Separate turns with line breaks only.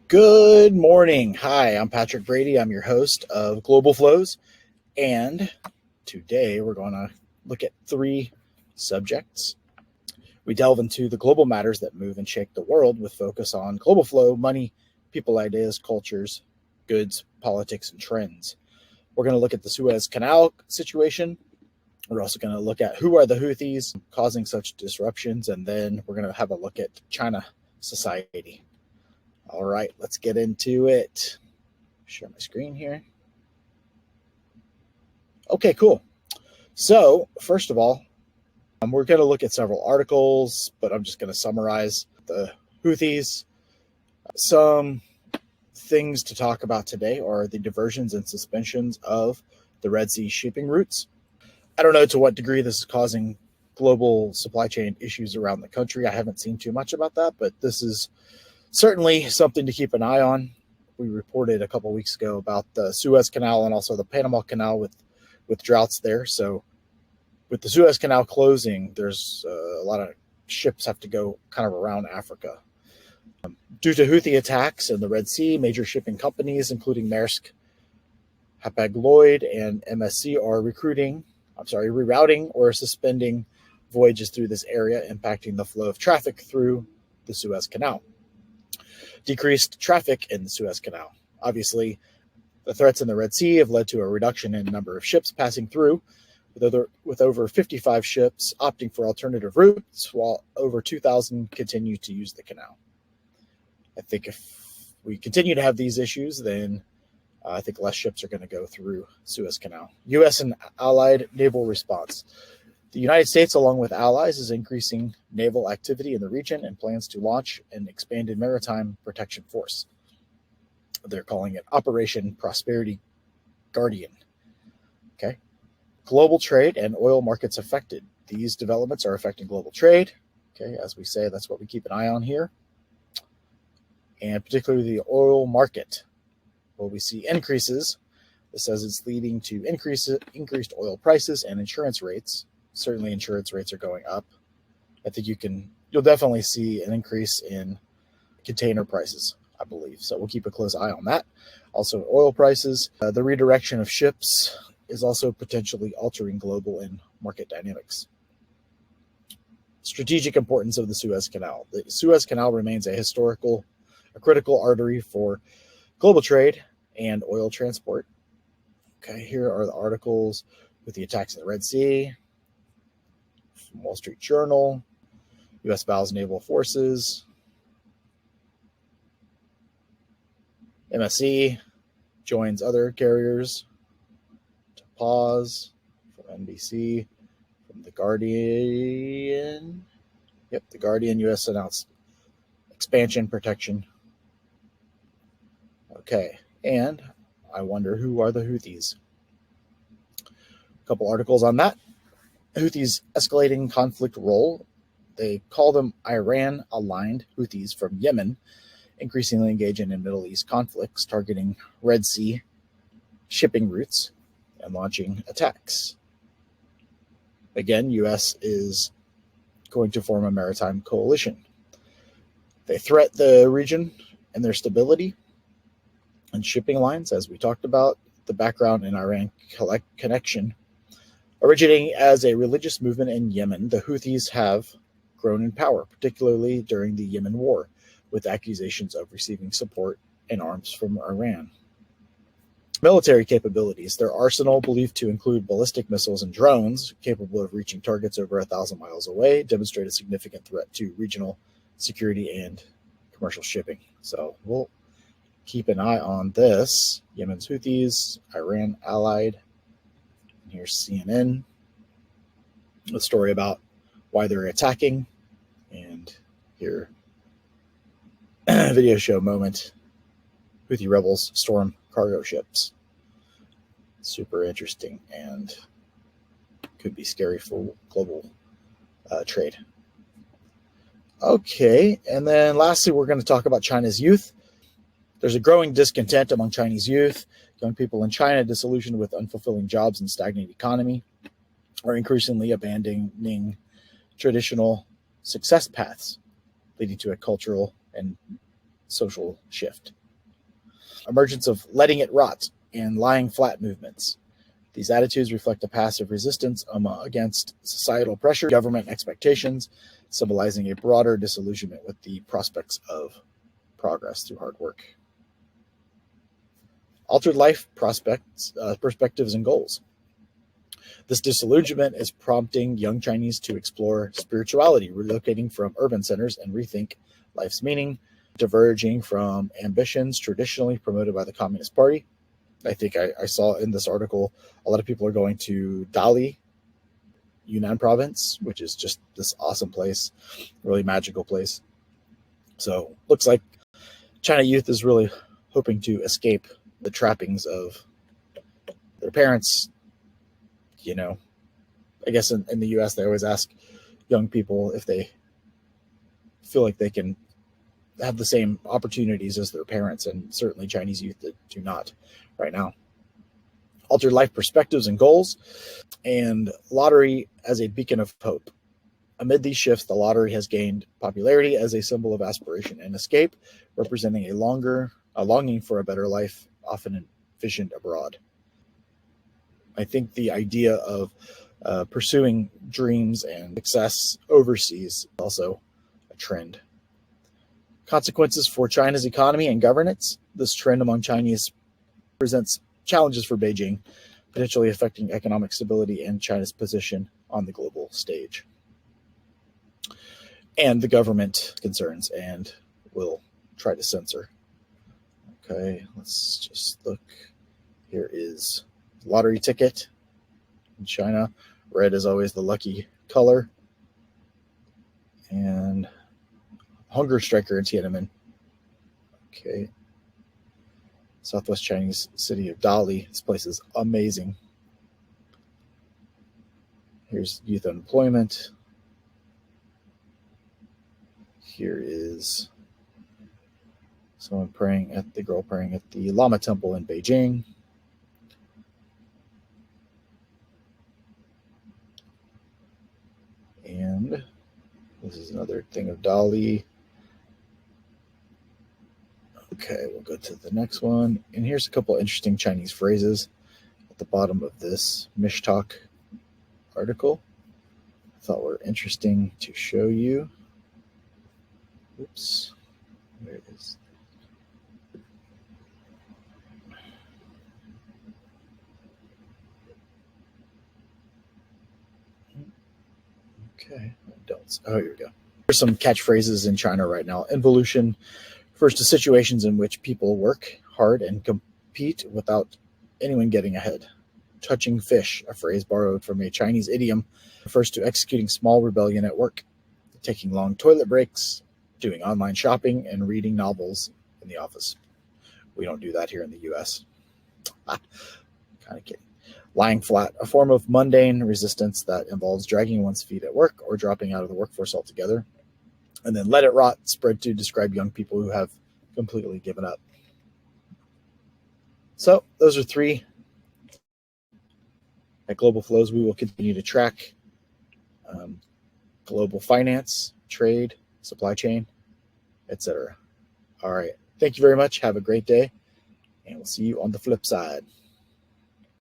Good morning. Hi, I'm Patrick Brady. I'm your host of Global Flows. And today we're going to look at three subjects. We delve into the global matters that move and shake the world with focus on global flow, money, people, ideas, cultures, goods, politics, and trends. We're going to look at the Suez Canal situation. We're also going to look at who are the Houthis causing such disruptions. And then we're going to have a look at China society. All right, let's get into it. Share my screen here. Okay, cool. So, first of all, we're going to look at several articles, but I'm just going to summarize the Houthis. Some things to talk about today are the diversions and suspensions of the Red Sea shipping routes. I don't know to what degree this is causing global supply chain issues around the country. I haven't seen too much about that, but this is certainly something to keep an eye on. We reported a couple of weeks ago about the Suez Canal and also the Panama Canal with droughts there. So with the Suez Canal closing, there's a lot of ships have to go kind of around Africa. Due to Houthi attacks in the Red Sea, major shipping companies, including Maersk, Hapag-Lloyd, and MSC are rerouting or suspending voyages through this area, impacting the flow of traffic through the Suez Canal. Decreased traffic in the Suez Canal. Obviously, the threats in the Red Sea have led to a reduction in the number of ships passing through, with over 55 ships opting for alternative routes, while over 2,000 continue to use the canal. I think if we continue to have these issues, then I think less ships are going to go through Suez Canal. U.S. and allied naval response. The United States, along with allies, is increasing naval activity in the region and plans to launch an expanded maritime protection force. They're calling it Operation Prosperity Guardian. Okay. Global trade and oil markets affected. These developments are affecting global trade. Okay, as we say, that's what we keep an eye on here. And particularly the oil market. Well, we see increases. This says it's leading to increased oil prices and insurance rates. Certainly insurance rates are going up. I think you'll definitely see an increase in container prices, I believe. So we'll keep a close eye on that. Also oil prices. The redirection of ships is also potentially altering global and market dynamics. Strategic importance of the Suez Canal. The Suez Canal remains a critical artery for global trade and oil transport. Okay, here are the articles with the attacks in the Red Sea. From Wall Street Journal, U.S. bows naval forces, MSC joins other carriers to pause, from NBC, from The Guardian. The Guardian, U.S. announced expansion protection. Okay, and I wonder who are the Houthis? A couple articles on that. Houthis' escalating conflict role. They call them Iran-aligned Houthis from Yemen, increasingly engaging in Middle East conflicts, targeting Red Sea shipping routes and launching attacks. Again, U.S. is going to form a maritime coalition. They threat the region and their stability and shipping lines, as we talked about, the background in Iran connection. Originating as a religious movement in Yemen, the Houthis have grown in power, particularly during the Yemen war, with accusations of receiving support and arms from Iran. Military capabilities. Their arsenal, believed to include ballistic missiles and drones capable of reaching targets over 1,000 miles away, demonstrate a significant threat to regional security and commercial shipping. So we'll keep an eye on this. Yemen's Houthis, Iran allied. Here's CNN, a story about why they're attacking, and here, video show moment, Houthi rebels storm cargo ships. Super interesting and could be scary for global trade. Okay, and then lastly, we're going to talk about China's youth. There's a growing discontent among Chinese youth. Young people in China, disillusioned with unfulfilling jobs and stagnant economy, are increasingly abandoning traditional success paths, leading to a cultural and social shift. Emergence of letting it rot and lying flat movements. These attitudes reflect a passive resistance against societal pressure, government expectations, symbolizing a broader disillusionment with the prospects of progress through hard work. Altered life prospects, perspectives, and goals. This disillusionment is prompting young Chinese to explore spirituality, relocating from urban centers and rethink life's meaning, diverging from ambitions traditionally promoted by the Communist Party. I think I saw in this article a lot of people are going to Dali, Yunnan province, which is just this awesome place, really magical place. So looks like China youth is really hoping to escape the trappings of their parents. You know, I guess in the US, they always ask young people if they feel like they can have the same opportunities as their parents, and certainly Chinese youth do not right now. Altered life perspectives and goals, and lottery as a beacon of hope. Amid these shifts, the lottery has gained popularity as a symbol of aspiration and escape, representing a longing for a better life, often envisioned abroad. I think the idea of pursuing dreams and success overseas is also a trend. Consequences for China's economy and governance. This trend among Chinese presents challenges for Beijing, potentially affecting economic stability and China's position on the global stage. And the government concerns and will try to censor. Okay, let's just look. Here is lottery ticket in China. Red is always the lucky color. And hunger striker in Tiananmen. Okay. Southwest Chinese city of Dali. This place is amazing. Here's youth unemployment. Here is the girl praying at the Lama Temple in Beijing. And this is another thing of Dali. Okay, we'll go to the next one. And here's a couple interesting Chinese phrases at the bottom of this Mishtalk article. I thought were interesting to show you. Oops, there it is. Okay, here we go. There's some catchphrases in China right now. Involution refers to situations in which people work hard and compete without anyone getting ahead. Touching fish, a phrase borrowed from a Chinese idiom, refers to executing small rebellion at work, taking long toilet breaks, doing online shopping, and reading novels in the office. We don't do that here in the US. Kind of kidding. Lying flat, a form of mundane resistance that involves dragging one's feet at work or dropping out of the workforce altogether. And then let it rot, spread to describe young people who have completely given up. So those are three. At Global Flows, we will continue to track global finance, trade, supply chain, etc. All right. Thank you very much. Have a great day, and we'll see you on the flip side.